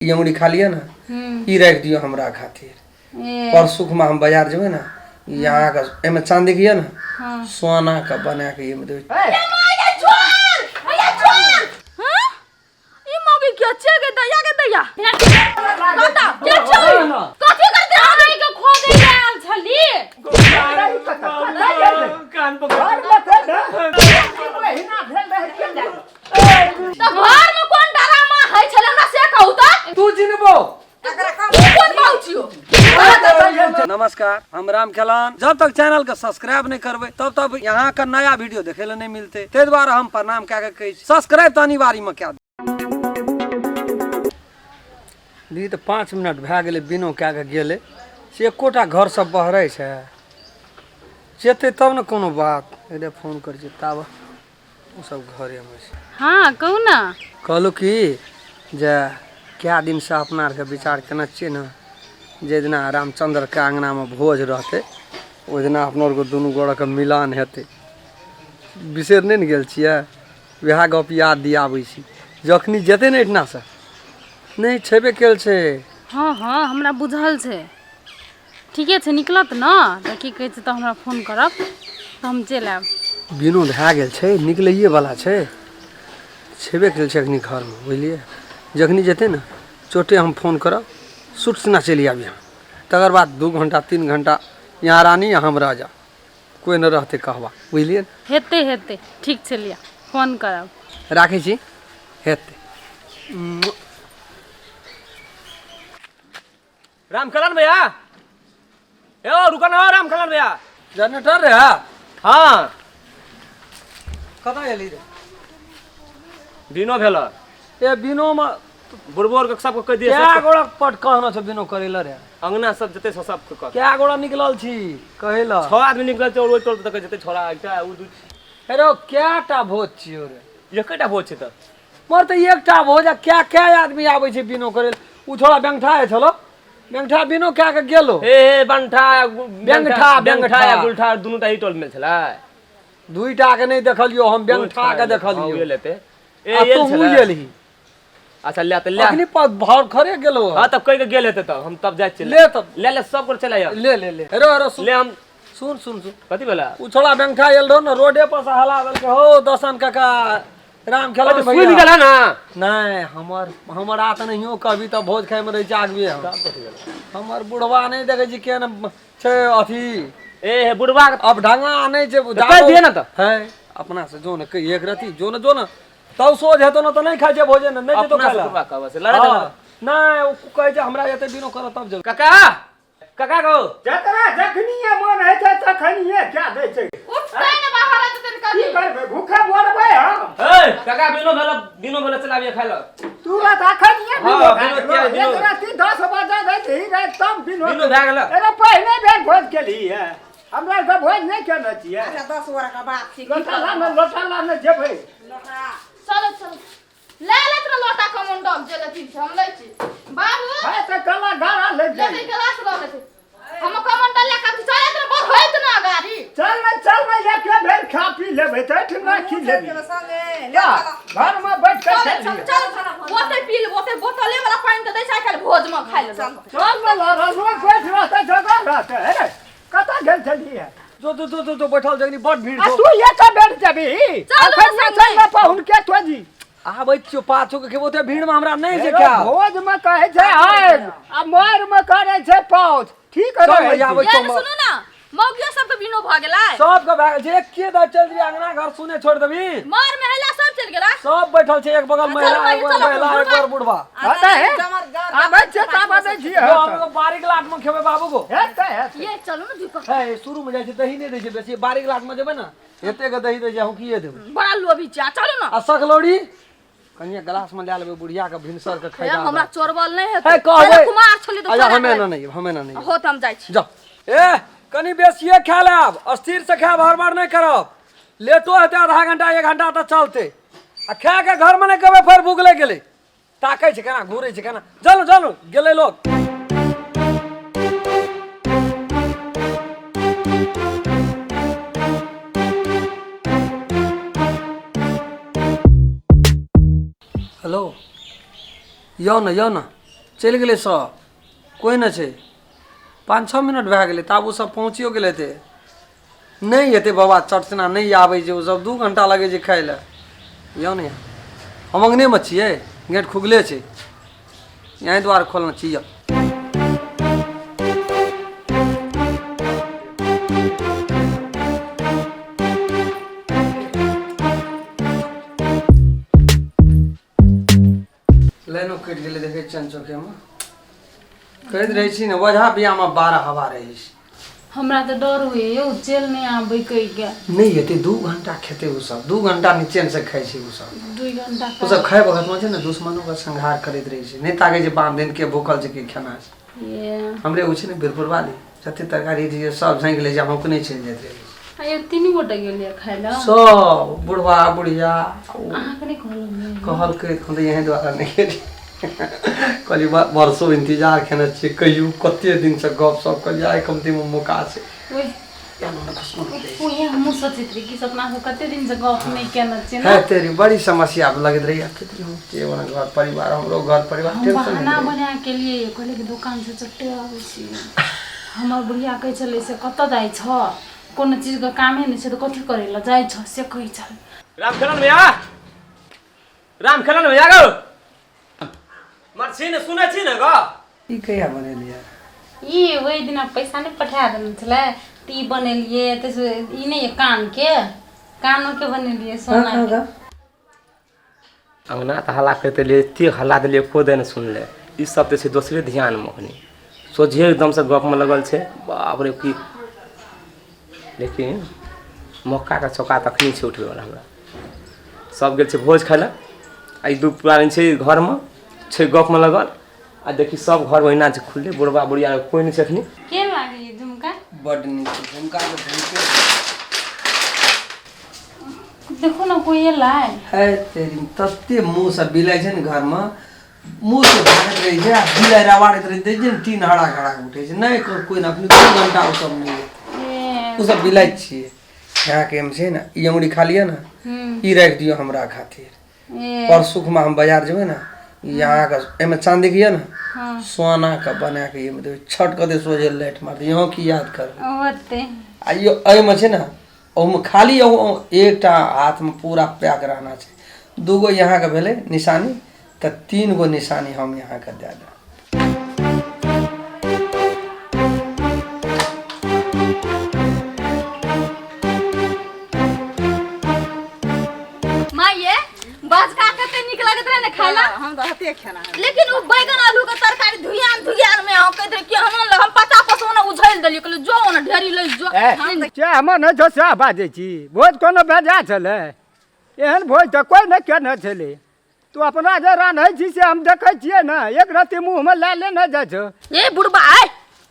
मुड़ी खा लिया ना ई रख दियो हमरा खातिर। परसुख में हम बाजार जेबे ना यहाँ का एमे चांद देखिए ना सोना का बना के ये दे। नमस्कार, हम राम खेलान। जब तक चैनल का सब्सक्राइब नहीं करबे तब तक यहाँ का नया वीडियो देखे ले नहीं मिलते। ते द्वारा हम प्रणाम क्या कहे सब्सक्राइब तो अनिवार्य में क्या दी। तो 5 मिनट भए गेले बिनो क्या के गेले से एकोटा घर सब बहरे छे जेते तब न कोनो बात एले फोन कर जे तब उ सब घरे में छे। हां कहू ना कहलू कि जे क्या दिन से अपना के विचार केना छिए ना जे दिना रामचंद्र के आंगना में भोज रहते ओ दिना अपना को दुनू गोड़ के मिलान हेते। बिसर नहीं गेल छिए वह गप याद दियाबै छी जखनी जेते ने इतना से नहीं छेबे केल छे। हां हां हमरा बुझल छे। ठीके छे निकलत ना त की कहै छे त हमरा फोन करब त हम चल आब। बिनु भए गेल छे निकलइए वाला छे छेबे केल छे अखनी घर में बुझलिए। जखनी जेते ना चोटे हम फोन करब सुट से चली आबि यहाँ तकर बाद 2 घंटा 3 घंटा यहाँ रानी हम राजा कोई न रहते कहवा बुझलिए। हेते हेते ठीक छे लिया फोन करब राखै छी हेते। राम कल्याण भैया ए रुका ना राम कल्याण भैया जनरेटर रे। हाँ कता एली रे बिनो भेल ए बिनो में बुढ़बोर के सबको कह दिए क्या गोड़ा पट कहना छ बिनो करेला रे अंगना सब जते सबके कह क्या गोड़ा निकलल छी कहेला 6 आदमी निकल छ ओइ टोल तक जते छोरा एकटा उ दू हेरो क्याटा भोज छियो रे एकटा भोज छ त मोर त एकटा भोज क्या क्या आदमी आबै छै बिनो करेल उ थोड़ा बैंठा है छलो बैंठा बिनो क्या के गेलो ए बंठा बैंठा बैंठा या गुलठा दुनु ता ही टोल में छला दुईटा के नहीं देखलियो हम बैंठा के देखलियो ये लेते ए ये छला गेलही। अच्छा ले त ले अखनी पर भर खरे गेलो। हां तब कह के गेल हेते तब हम तब जाय चले ले तब ले सब कर चला यार ले ले ले हेरो हेरो ले हम सुन सुन सुन कथि भेला उ छोड़ा बैंठा एल रहो न रोडे पर से हला देल के हो दसन काका राम खेलान सुई भैया निकला ना नहीं हमर आत नहियो कभी त भोज खाए में रह जागबे हम कथि भेला हमर बुढ़वा नहीं देखे छी के न छे अथी ए बुढ़वा अब ढंगा नहीं छे कह दिए ना त है अपना से जो न एक रती जो न तब सोच हेतो न त नहीं खाए छे भोजन नहीं तो खाला बुढ़वा कहबा से लड़ा नहीं उ कहे छे हमरा एते बिनो कर तब जब काका काका को जतरा जखनीए मन है छ तखनीए क्या दै छै उठतै न बाहर त तन की करबे भूखे मरबै हम ए काका बिनो भेला चलाबिए खाइ ल तू रात अखनीए हाँ, बिनो बिनो क्या, बिनो। एक राती 10 बजे दै छी रे तब बिनो बिनो भए गेल अरे पहले बेर भोज केली है हमरा के भोज नहीं केना छियै। अच्छा 10 वर का बात छी लोटा में जेबै चलो चलो ले ले त लोटा कमंडल जे लती हम लै छी बाबू है त कला गारा ले ले जाई गिलास लो ले हम कमंडल ले का चले त बहुत होइत ना गाड़ी चल में एक बेर खा पी लेबै त ठना खी लेबै संगे क्या घर में बैठ के चल खेलिए चल ओते पी ले ओते बोतले वाला पानी के दै छै खाली भोज में खाइ ले चल में रोज बैठ रहते जगह रहते है कता गेल छलिए जो बैठल जगनी बड़ भीड़ आ छौ। तू ये का बैठ जाबी चल अखन चल ना पाहुन के तो जी आबै छियो पाछू के खेबो ते भीड़ में हमरा नहीं छै क्या भोज में कहे छै आय आ मोर में करे छै पौज ठीक सब है भैया आबै ये छियो सुनु ना मौगिया सब के बिनो भ गेलै सब के भाग जे के दा चल जी अंगना घर सुने छोड़ देबी मार महिला सब चल गेला सब बैठल छै एक बगल महिला एक बगल महिला एक बगल बुढ़वा आता है आबै छै तब आबै छी जो हम लोग बारीक लाट में खेबे बाबू को है ये चलो ना दीपक है शुरू में जाय छै दही नहीं दै छै बेसी बारीक लाट में जेबे ना एते के दही दै छै हम किए देब बड़ा लोभी चा चलो ना आ सकलौड़ी कनिया गिलास में ले लेबे बुढ़िया के भिनसर के खाइ हमरा चोरबल नहीं है हेतै कहबै कुमार छली तो अच्छा हमें ना नहीं होत हम जाय छी जा ए कनी बेसिए खा लेब अस्थिर से खाब हर बार नहीं करब लेटो हेते आधा घंटा 1 घंटा तक चलते आ खा के घर में नहीं कबे फिर भूख ले गेले ताकै छै केना घूरे छै केना चलो चलो गेले लोग हेलो यो ना चलि गेलै सब, कोई न छै। 5-6 मिनट भए गेलै तऽ आब ओ सब पहुँचियो गेलै थे। नहीं हेतै बाबा चटचना, नहीं आबै छै ओ सब, 2 घंटा लगे छै खाय लए। यौ ने हम अंगनेमे छियै, गेट खुगले छै, यहीं दुआरे खोलना चाहिए। लाइनो कटि गेलै देखै छियै चौकेमे। कहैत रहै छी ने ओझा बियाहमे 12 हवा रहै छै। हमरा तऽ डर होइए यौ, चलि नहि आबै कहि के। नहीं हेतै, 2 घंटा खेतै ओ सब, 2 घंटा नीचे से खाइ छै ओ सब। 2 घंटा ओ सब खाय वक्त में छै ने दुश्मनों का संहार करैत रहै छै, नहीं ताकै छै बांध दिन के भूखल छै कि खेना छै। हमरे ओ छै ने बीरपुर वाली जते तरकारी जे सब झाँकि लै छै, हम अपने चलि जाइत रही। आइयो 3 गोटे गेलियै खाय लए। सब बुढ़वा बुढ़िया अहाँके नहीं कहलहुँ। कहलकै खुद यहीं द्वारा नहीं गेली। कहली वर्षों इंतजार केने छियै, कहियो कते दिन से गप सप कहलिए आइ कमतीमे मौका छै। ओहे हमहूँ सोचैत रही कि सपना से कते दिन से गप नहीं केने छियै है ना। तेरी बड़ी समस्या लगत रही के बना घर परिवार, हमरो घर परिवार हम टेंशन बहाना बना के लिए कहले कि दुकान से चट्टे आबै छी। हमर बुढ़िया कहै छलै से कतऽ जाइ छ, कोनो चीज के कामे नहीं छै तऽ कथी करे ला जाइ छ से कहै छल। रामखेलन भैया, रामखेलन भैया गो मर छी ने, सुनै छी ने गो। ई कहिया बनेलियै? ई ओहि दिन पैसा नहीं पठा देने छलै तऽ ई बनेलिए। तऽ ई नहीं है कानों के बनेलिए सोना के। अंगना तऽ हल्ला करते लिए, एते हल्ला दिलिए खुद ने सुनले। ई सब तऽ छै दोसरे ध्यान में अखनी, सोझे एकदम से गप में लगल छै। बाप रे की, लेकिन मौका का चौका तखनी छै उठबे वाला। हमरा सब गेल छै भोज खाय लए, आई 2 प्राणी छै घर में छै गप में लगल। आ देखी सब घर ओहिना छै खुलले, बुढ़वा बुढ़िया कोई नहीं छै अखनी। के लागे ये झुमका? बड नीक झुमका के झुमके देखो ना कोई ये लाए है तेरी तत्ते मुंह से बिलाई छै ने घर में, मुंह से भागत रही छै, बिलाई रवाड़त रही छै, 3 हड़ा खड़ा उठे छै। नहीं कोई ना, अपने 2 घंटा ओ सब नहीं, ओ सब बिलाई छियै। यहाँ के हम छै ना, ई अंगुरी खा लिया ना, ई रख दियो हमरा खातिर। परसुख में हम बाजार जेबे ना, यहाँ का एमे चांदी के ना सोना का बना के ये मतलब छट कर दे, सोझे लाइट मार दे, यहाँ की याद कर ओते आइयो अय में छै ना, ओमे खाली एकटा हाथ में पूरा पैक रहना छै। 2 गो यहाँ के भेले निशानी, तो 3 गो निशानी हम यहाँ के दे दे। बाज का कते निक लागत रहे ना खाइला। हम तो हते खाना, लेकिन वो बैगन आलू के तरकारी धुयान में हम कहत रहे कि हम 50 ना उझैल देलिए, कहले जो ना ढेरी ले जो। क्या हम न जो सा बाजे छी, भोज कोनो बेजा छले, एहन भोज तो कोई न केने छले। तू अपना जे रान्है छी से हम देखै छियै ना, एक रत्ती मुंह में ले ले न जा छ। ए बुढ़बा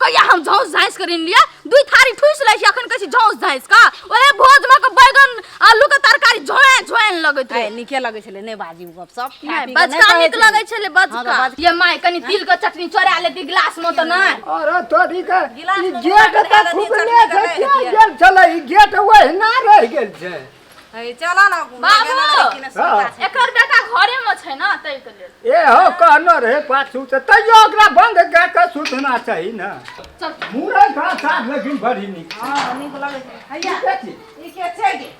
कहिया हम झौस झाइस करिन लिया, 2 थारी ठुस लै छी, अखन कहै छी झौस झाइस का। ओए भोज में के बैगन आलू के तरकारी झोए लगैत रहे। निके लगै छले, नै बाजी गप सब। बचका निक लगै छले बचका। ये माय कनी तिल के चटनी चोरा लेती गिलास में त ना। अरे तोरी के ई गेट त खुबले छै, क्या गेल छले? ई गेट ओहिना रह गेल छै। है चला ना बाबू एकर बेटा घरे में छै ना, तै के लेल ए हो कहनो रे पाछू से तैयो ओकरा बंद क के सुधना चाही ना। चल मुरै का साथ लेकिन बड़ी निक। हां निक लगै छै। हैया देखी ई के छै गे?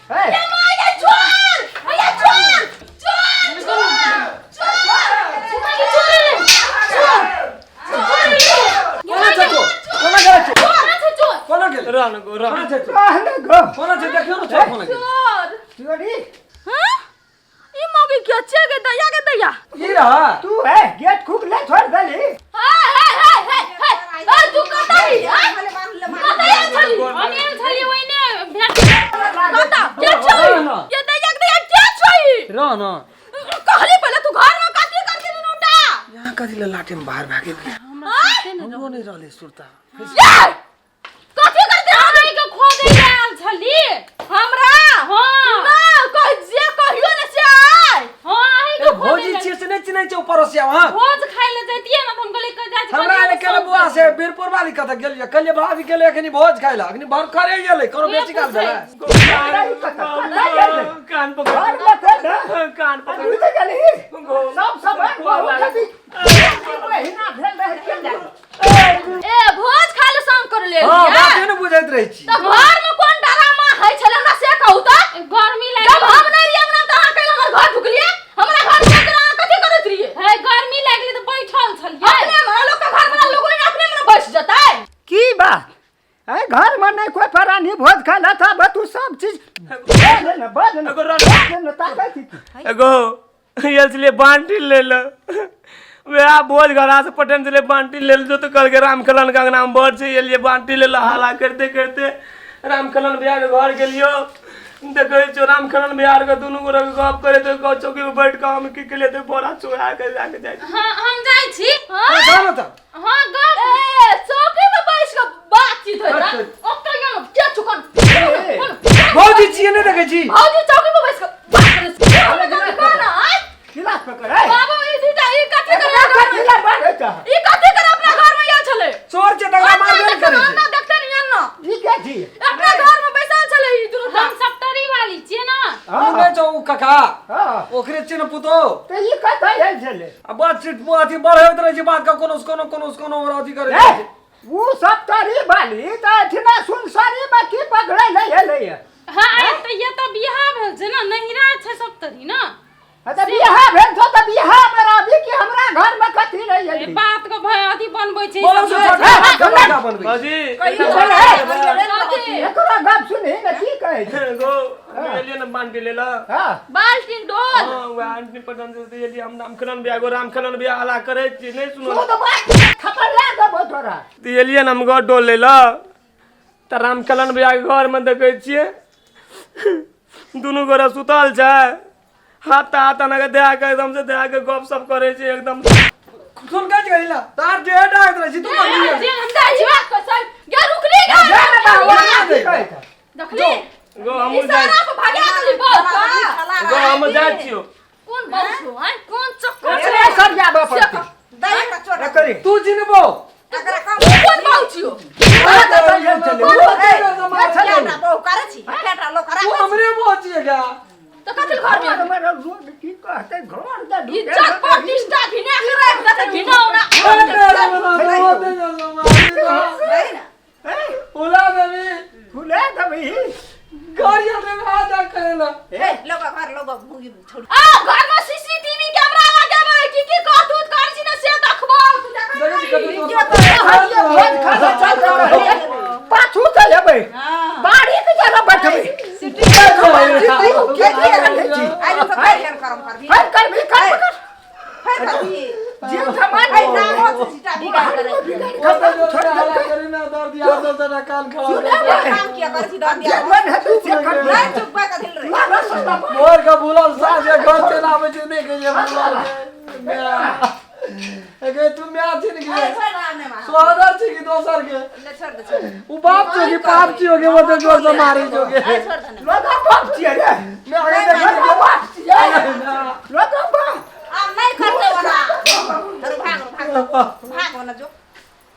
हे ये माय ये चोर, ये चोर चोर चोर कोना गेल रान गो रान कोना छै कहने गो कोना छै देखियो ना, छोड़ कोना गेल चोरी। हां ई मौगी के छै गे दया के दया। की रहा तू है गेट खुबले छोड़ देली। हाय तू कतई कतई चली ओने चली ओने भेट कता के छै ये दया के दया के छै रह ना। कहली पहले तू घर में कथी करके दिन उठा यहाँ कथी ले लाठी में बाहर भागे दिया, हमरो नहीं रहले सुरता। कथी करते आई के खो गई आल छली हमरा हां ना कह जे कहियो ने से आय हां आई के खो भोजी छियै से नहीं चिन्है छै पड़ोसिया वहां। भोज खाइ ले जैतिए ना, हम कहले जाय छै हमरा ने केले बुआ से बीरपुर वाली कत गेलिए, कहलिए भाभी गेले अखनी भोज खाइला, अखनी भर करे गेले, कोनो बेसी काल भेले। कान पकड़ घर में थे ना, कान पकड़ तू तो गेली सब बहुत करे छी तो घर में कौन डरामा है छले हमरा से कहू त गर्मी जब लागी हम नहीं रही हमरा त अहाँ कल हमर घर ढुकलिए हमरा घर में करा कथि करत रहिए है गर्मी लागली तो बैठल छलिए अपने हमरा लोग के घर में लोग अपने में बैठ जताय की बात है घर में नहीं कोई प्राणी भोज खाला था बस तू सब चीज एगो ये बांटी ले लो वे आप भोज घरा से पटन से बांटी ले लो तो कल के रामकलन का नाम बढ़ से ये लिए बांटी ले लो हाला करते करते रामकलन बिहार के घर के लियो देखो जो रामकलन बिहार का दोनों गोरा के गप करे तो चौकी पे बैठ के हम के लिए तो बड़ा चोरा के जाके जाए हां हम जाई छी गाना था हां गप ए चौकी पे बैठ के बातचीत होता ओक्का यहाँ क्या चुकन भौजी छी नहीं देखे छी भौजी चौकी पे बैठ के बात करे कोना है गिलास पकड़ है बाबा ई दीदा ई कथि करे गिलास पकड़ ई कथि करे अपना घर में या छले चोर के डगरा मार देल करे छी ना देखते नहीं ना ई क्या छी अपना घर में बैसल छले ई दुनु हम सप्तरी वाली छी ना हम नहीं जाऊ काका हां ओकरे छी न पुतो तो ई कथा है चले अब बात चिट अथी बढ़ैत रहे छी बात का कोनो अथी करे ए, छी वो सब तारी वाली तो इतना सुनसारी में की पकड़े नहीं है हां तो ये तो बियाह भेल छै ना नहिरा छै सप्तरी ना अच्छा बियाह भेल तो बियाह मेरा अभी की हमरा घर में कथी रही ए है बात को भय अथी बनबै छै बोलो से छोटा का बनबे बाजी एकरा गप सुनी न की कहे छै गो ये लिए न बांटी ले लो हां बाल्टीन डोल हां वो आंटी पटन से ये लिए हम रामकलन बिहार हाला करे छी नहीं तू सुनो तो बात खबर ला दबो तोरा तो ये लिए हम घर डोल ले लो त रामकलन बिहार के घर में देखे छिए दोनों गोरा सुतल छै हाथ नगे दे के एकदम से दे के गप सप करे छी एकदम सुन के गइला तार जे डाक रहे छी तू कर दिए जे हम दाई बात कर सब क्या रुकली देखली गो हम सारा पे भागा चली बात गो हम जाय छियो कौन बात छो है कौन चक्कर अरे सब जाबो पड़ती दाई का छोड़ करी तू जिनबो एकरा काम कौन बात छियो केटा बहु करे छी केटा लोग करा तू हमरे पहुंचिएगा तो कथि घर में हमारा रोड की कहते घर दा इज्जत प्रतिष्ठा घिना के रख दे घिनौना नहीं ना उला देवी खुले दबी गाड़िया में आजा करेला ए लोग घर लोग भूगी छोड़ आ घर में सीसीटीवी कैमरा लगाबे की कहतूत कर छी न से देखबो पाछू चल अबे बाड़ी के जगह बैठबे आई तो कर करम कर भी हर कर भी कर फिर कभी जे समान आई ना हो सीटा बिगाड़ करे करीना दर्द याद होता ना कान खड़ा काम किया कर छी दर दिया मन है तू से कर नहीं चुप का दिल रे मोर का बुलाल साज घर चलावे छी नहीं के जे बुलाल एके तू में आछी नहीं के छोड़ ना ने मां सोहदर छी की दोसर के ले छोड़ दे छोड़ उ बाप छी की पाप छी होगे वो तो जोर से मारी जोगे छोड़ दे लोगा बाप छिए रे मैं आगे देख लोगा बाप छिए लोगा बाप अब नहीं करते वना अरे भाग वना जो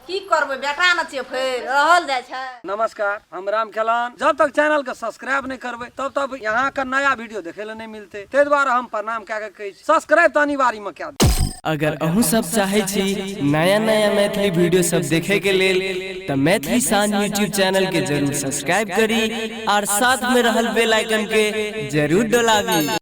की करबे बेटा न छिए फिर रहल जाय छै नमस्कार हम राम खेलान जब तक चैनल के सब्सक्राइब नहीं करबे तब तक यहाँ का नया वीडियो देखे ले नहीं मिलते ते द्वारा हम प्रणाम कह के कही सब्सक्राइब तो अनिवार्य में क्या अगर अहूँ सब चाहे छी नया नया मैथिली वीडियो सब देखे के लेल तो मैथिली शान यूट्यूब चैनल के जरूर सब्सक्राइब करी और साथ में रहल बेल आइकन के जरूर दबावी।